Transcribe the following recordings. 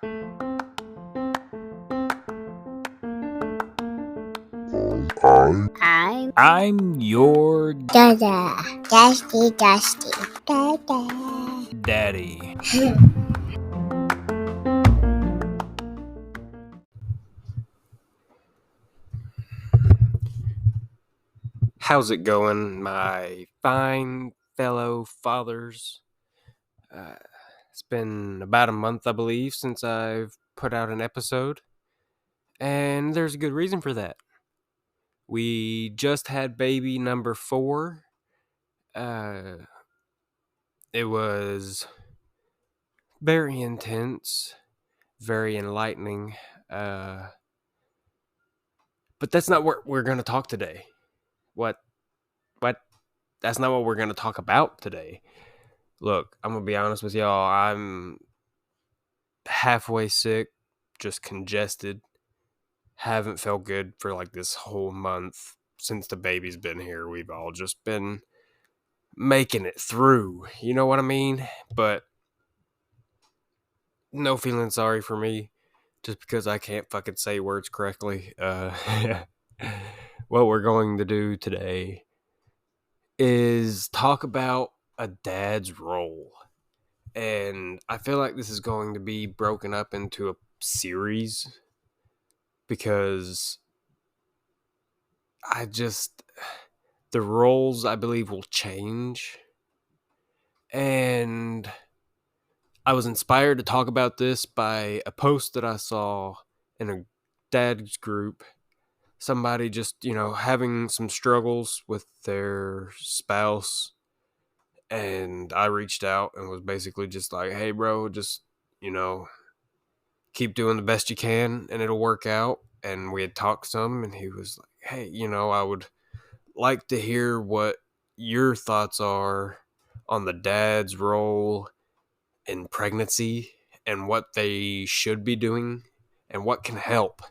I'm your Dada. Dusty. Dada. daddy. How's it going, my fine fellow fathers? Uh, it's been about a month, I believe, since I've put out an episode, and there's a good reason for that. We just had baby number 4. It was very intense, very enlightening, but that's not what we're going to talk today. What? That's not what we're going to talk about today. Look, I'm going to be honest with y'all. I'm halfway sick, just congested. Haven't felt good for like this whole month since the baby's been here. We've all just been making it through. You know what I mean? But no feeling sorry for me just because I can't fucking say words correctly. What we're going to do today is talk about a dad's role. And I feel like this is going to be broken up into a series because the roles I believe will change. And I was inspired to talk about this by a post that I saw in a dad's group. Somebody just, having some struggles with their spouse. And I reached out and was basically just like, hey, bro, just, keep doing the best you can and it'll work out. And we had talked some, and he was like, hey, I would like to hear what your thoughts are on the dad's role in pregnancy and what they should be doing and what can help.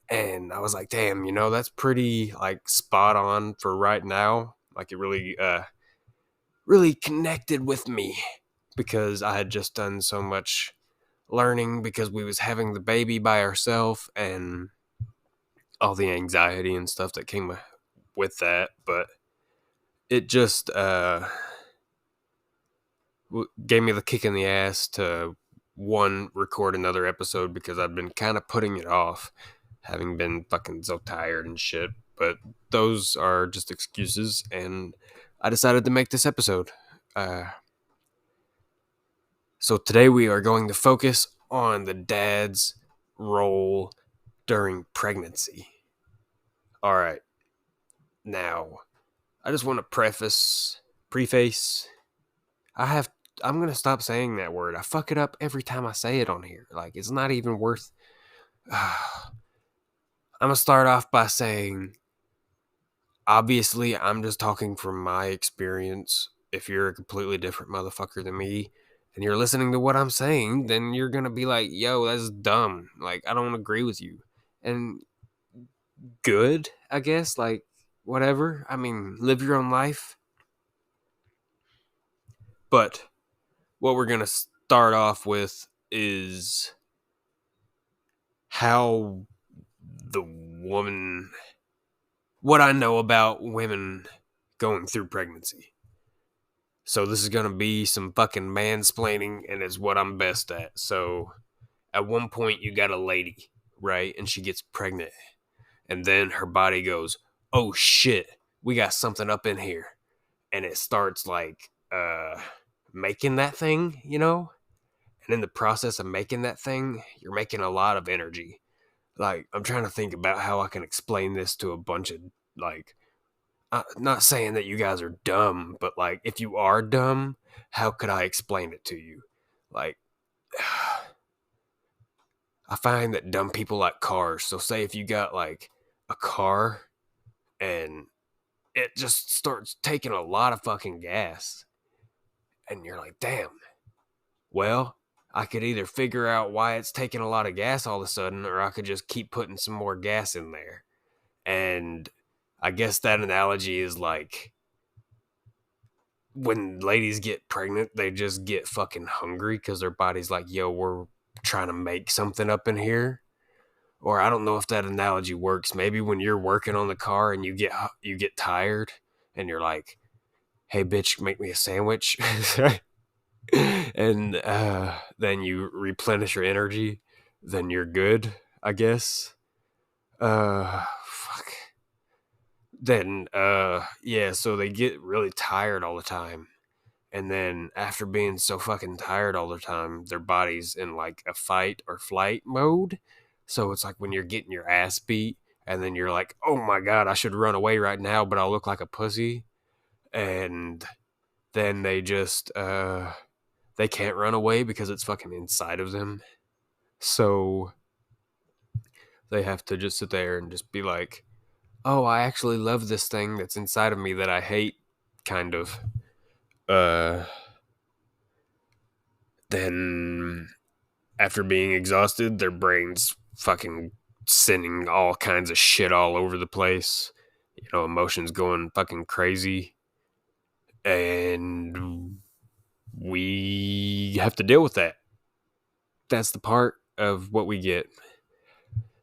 And I was like, damn, that's pretty like spot on for right now. Like it really connected with me because I had just done so much learning because we was having the baby by ourselves and all the anxiety and stuff that came with that. But it just gave me the kick in the ass to record another episode because I've been kind of putting it off, having been fucking so tired and shit. But those are just excuses, and I decided to make this episode. So today we are going to focus on the dad's role during pregnancy. All right. Now, I just want to preface. I'm going to stop saying that word. I fuck it up every time I say it on here. Like, it's not even worth. I'm going to start off by saying, obviously, I'm just talking from my experience. If you're a completely different motherfucker than me and you're listening to what I'm saying, then you're going to be like, yo, that's dumb. Like, I don't agree with you. And good, I guess. Like, whatever. I mean, live your own life. But what we're going to start off with is how what I know about women going through pregnancy. So this is going to be some fucking mansplaining, and it's what I'm best at. So at one point you got a lady, right? And she gets pregnant. And then her body goes, oh shit, we got something up in here. And it starts like making that thing, And in the process of making that thing, you're making a lot of energy. Like, I'm trying to think about how I can explain this to a bunch of, like, not saying that you guys are dumb, but, like, if you are dumb, how could I explain it to you? Like, I find that dumb people like cars. So say if you got, like, a car and it just starts taking a lot of fucking gas, and you're like, damn, well, I could either figure out why it's taking a lot of gas all of a sudden, or I could just keep putting some more gas in there. And I guess that analogy is like when ladies get pregnant, they just get fucking hungry because their body's like, yo, we're trying to make something up in here. Or I don't know if that analogy works. Maybe when you're working on the car and you get tired and you're like, "Hey, bitch, make me a sandwich," and then you replenish your energy, then you're good, I guess. Fuck. Then yeah, so they get really tired all the time. And then after being so fucking tired all the time, their body's in like a fight or flight mode. So it's like when you're getting your ass beat and then you're like, "Oh my god, I should run away right now, but I'll look like a pussy." And then they can't run away because it's fucking inside of them. So they have to just sit there and just be like, "Oh, I actually love this thing that's inside of me that I hate," kind of. Then after being exhausted, their brains fucking sending all kinds of shit all over the place. Emotions going fucking crazy. And we have to deal with that. That's the part of what we get.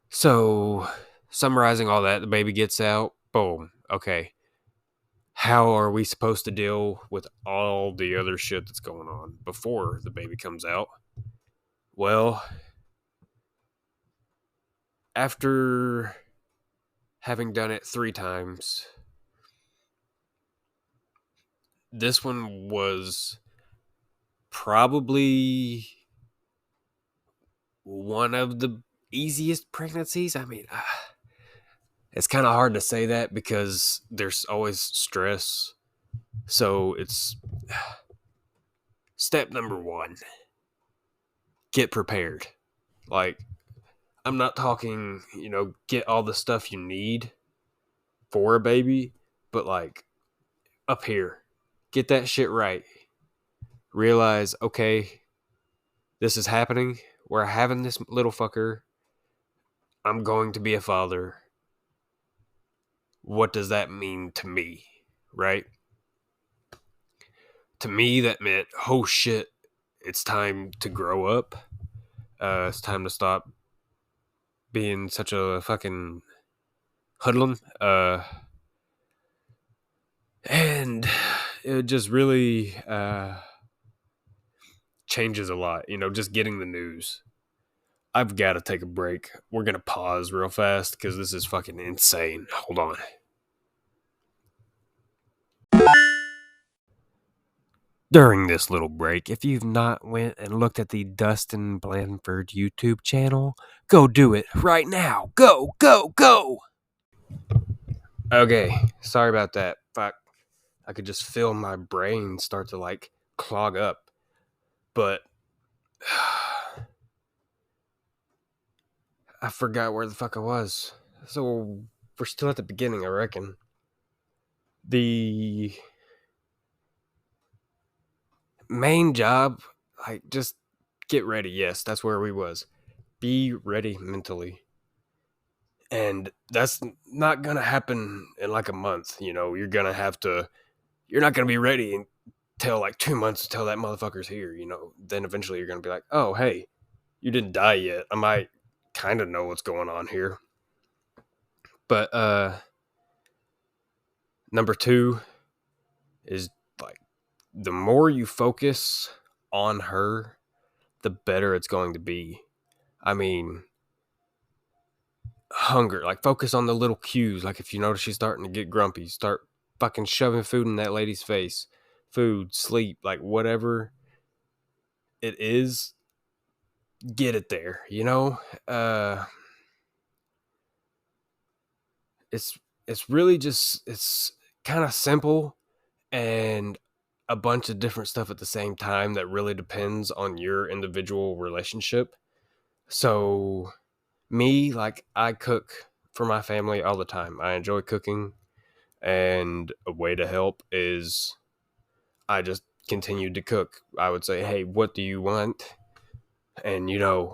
So, summarizing all that, the baby gets out. Boom. Okay. How are we supposed to deal with all the other shit that's going on before the baby comes out? Well, after having done it 3 times, this one was probably one of the easiest pregnancies. I mean, it's kind of hard to say that because there's always stress. So it's step number 1, get prepared. Like, I'm not talking, get all the stuff you need for a baby, but like up here, get that shit right. Realize, okay, this is happening. We're having this little fucker. I'm going to be a father. What does that mean to me, right? To me, that meant, oh shit, it's time to grow up. It's time to stop being such a fucking hoodlum. And it just really changes a lot, just getting the news. I've got to take a break. We're going to pause real fast because this is fucking insane. Hold on. During this little break, if you've not went and looked at the Dustin Blandford YouTube channel, go do it right now. Go, go, go! Okay, sorry about that. Fuck. I could just feel my brain start to like clog up. But I forgot where the fuck I was. So we're still at the beginning, I reckon. The main job, like, just get ready. Yes, that's where we was. Be ready mentally. And that's not gonna happen in like a month. You're gonna have to. You're not gonna be ready until like 2 months until that motherfucker's here. Then eventually you're gonna be like, oh hey, you didn't die yet. I might kind of know what's going on here. But number 2 is like, the more you focus on her, the better it's going to be. I mean, hunger, like focus on the little cues. Like if you notice she's starting to get grumpy, start fucking shoving food in that lady's face. Food, sleep, like whatever it is, get it there, it's really just, it's kind of simple and a bunch of different stuff at the same time that really depends on your individual relationship. So me, like, I cook for my family all the time. I enjoy cooking, and a way to help is I just continued to cook. I would say, hey, what do you want? And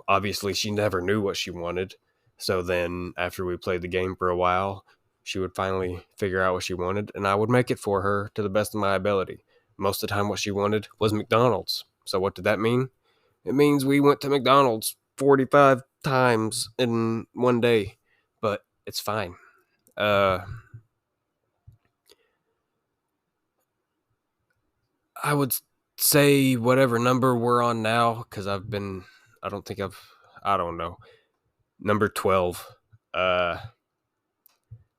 obviously she never knew what she wanted. So then after we played the game for a while, she would finally figure out what she wanted, and I would make it for her to the best of my ability. Most of the time what she wanted was McDonald's. So what did that mean? It means we went to McDonald's 45 times in one day, but it's fine. I would say whatever number we're on now, because I don't know, number 12.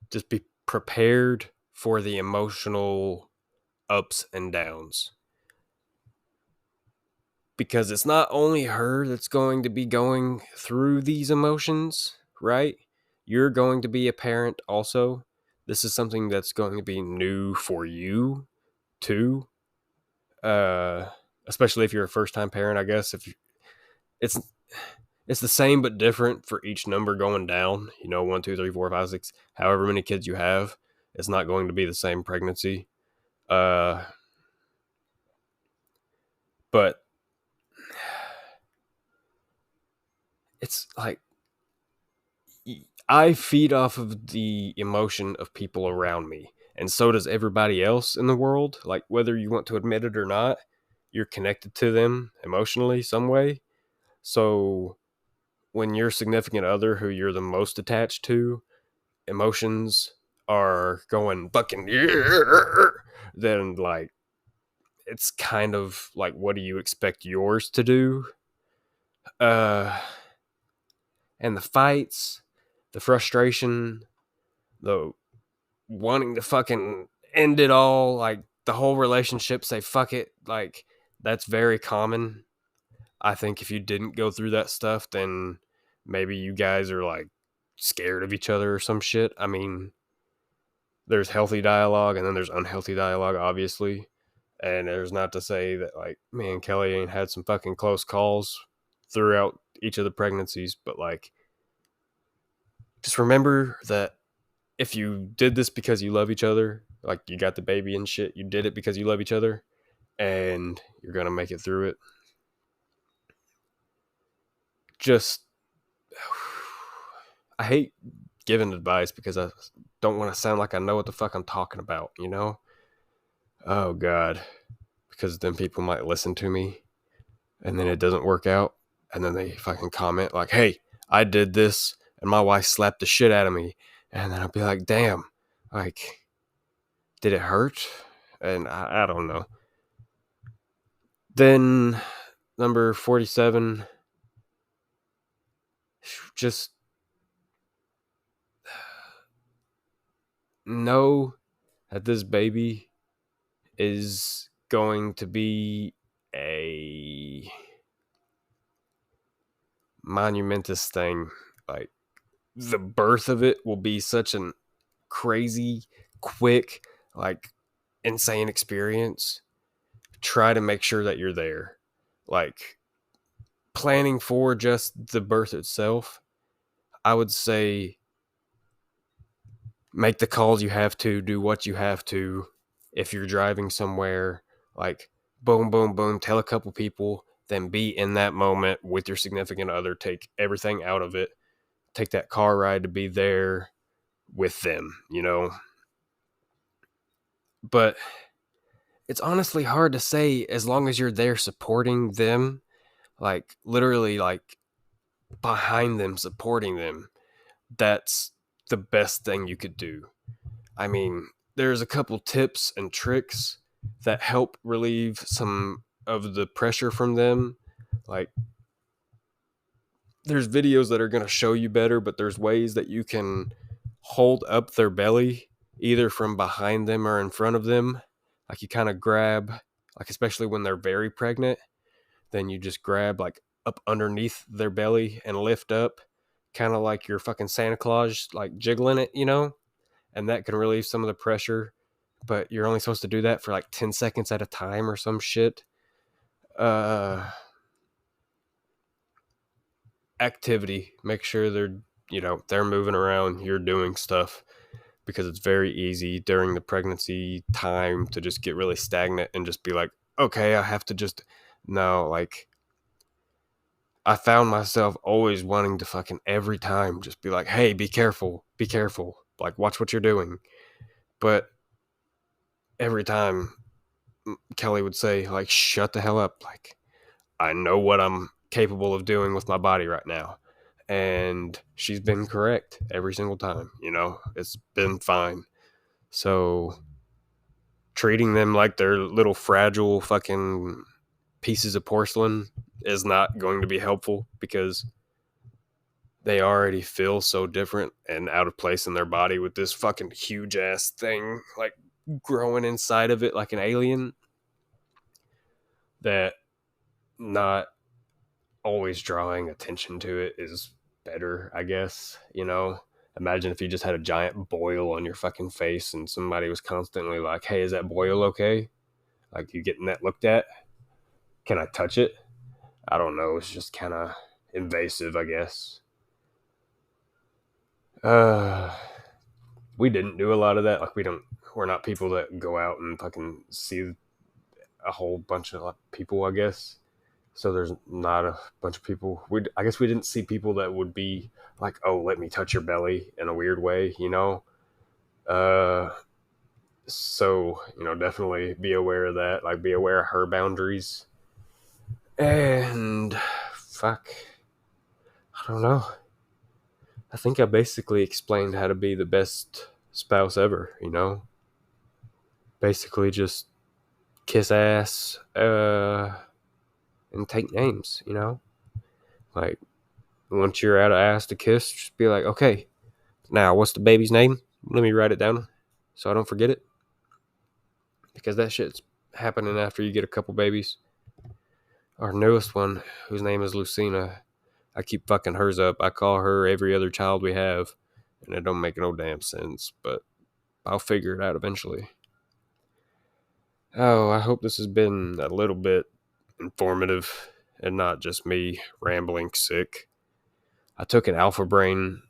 Just be prepared for the emotional ups and downs. Because it's not only her that's going to be going through these emotions, right? You're going to be a parent also. This is something that's going to be new for you too. Especially if you're a first time parent, I guess. It's it's the same but different for each number going down. 1, 2, 3, 4, 5, 6, however many kids you have. It's not going to be the same pregnancy. But it's like I feed off of the emotion of people around me, and so does everybody else in the world. Like, whether you want to admit it or not, you're connected to them emotionally some way. So when your significant other, who you're the most attached to, emotions are going fucking, then like it's kind of like, what do you expect yours to do? And the fights, the frustration, the wanting to fucking end it all, like the whole relationship, say fuck it, like that's very common. I think if you didn't go through that stuff, then maybe you guys are like scared of each other or some shit. I mean, there's healthy dialogue and then there's unhealthy dialogue, obviously. And there's not to say that, like, me and Kelly ain't had some fucking close calls throughout each of the pregnancies, but like, just remember that if you did this because you love each other, like you got the baby and shit, you did it because you love each other and you're going to make it through it. Just, I hate giving advice because I don't want to sound like I know what the fuck I'm talking about, you know? Oh, God. Because then people might listen to me and then it doesn't work out. And then they fucking comment like, hey, I did this and my wife slapped the shit out of me. And then I'll be like, damn, like, did it hurt? And I don't know. Then number 47, just know that this baby is going to be a monumentous thing. Like, the birth of it will be such an crazy, quick, like, insane experience. Try to make sure that you're there. Like, planning for just the birth itself, I would say make the calls you have to, do what you have to. If you're driving somewhere, like, boom, boom, boom, tell a couple people, then be in that moment with your significant other. Take everything out of it. Take that car ride to be there with them, you know? But it's honestly hard to say as long as you're there supporting them, like, literally, like, behind them, supporting them. That's the best thing you could do. I mean, there's a couple tips and tricks that help relieve some of the pressure from them. Like, there's videos that are going to show you better, but there's ways that you can hold up their belly either from behind them or in front of them. Like, you kind of grab, like, especially when they're very pregnant, then you just grab like up underneath their belly and lift up, kind of like you're fucking Santa Claus, like jiggling it, you know? And that can relieve some of the pressure, but you're only supposed to do that for like 10 seconds at a time or some shit. Activity, make sure they're moving around, you're doing stuff, because it's very easy during the pregnancy time to just get really stagnant and just be like, okay, I have to just, no, like, I found myself always wanting to fucking every time just be like, hey, be careful, like, watch what you're doing. But every time Kelly would say, like, shut the hell up, like, I know what I'm capable of doing with my body right now. And she's been correct every single time, it's been fine. So treating them like they're little fragile fucking pieces of porcelain is not going to be helpful, because they already feel so different and out of place in their body with this fucking huge ass thing like growing inside of it like an alien, that not always drawing attention to it is better, I guess. Imagine if you just had a giant boil on your fucking face and somebody was constantly like, hey, is that boil okay? Like, you getting that looked at? Can I touch it? I don't know. It's just kind of invasive, I guess. We didn't do a lot of that. Like, we're not people that go out and fucking see a whole bunch of people, I guess. So there's not a bunch of people. I guess we didn't see people that would be like, oh, let me touch your belly in a weird way, So, definitely be aware of that. Like, be aware of her boundaries. And fuck, I don't know. I think I basically explained how to be the best spouse ever, Basically just kiss ass, and take names, Like, once you're out of ass to kiss, just be like, okay, now what's the baby's name? Let me write it down so I don't forget it. Because that shit's happening after you get a couple babies. Our newest one, whose name is Lucina, I keep fucking hers up. I call her every other child we have, and it don't make no damn sense, but I'll figure it out eventually. Oh, I hope this has been a little bit informative and not just me rambling sick. I took an Alpha Brain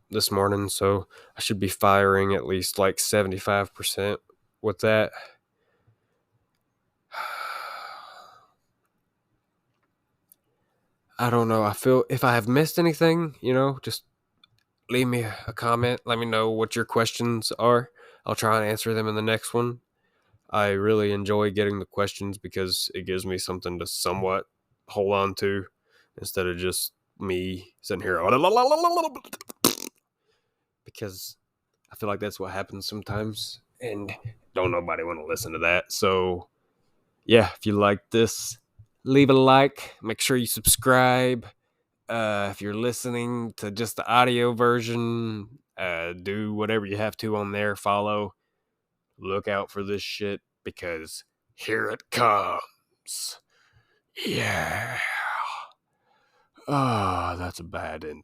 this morning, so I should be firing at least like 75% with that. I don't know. I feel if I have missed anything, just leave me a comment. Let me know what your questions are. I'll try and answer them in the next one. I really enjoy getting the questions because it gives me something to somewhat hold on to instead of just me sitting here. Because I feel like that's what happens sometimes, and don't nobody want to listen to that. So, yeah, if you like this, leave a like. Make sure you subscribe. If you're listening to just the audio version, do whatever you have to on there. Follow. Look out for this shit because here it comes. Yeah. Ah, that's a bad ending.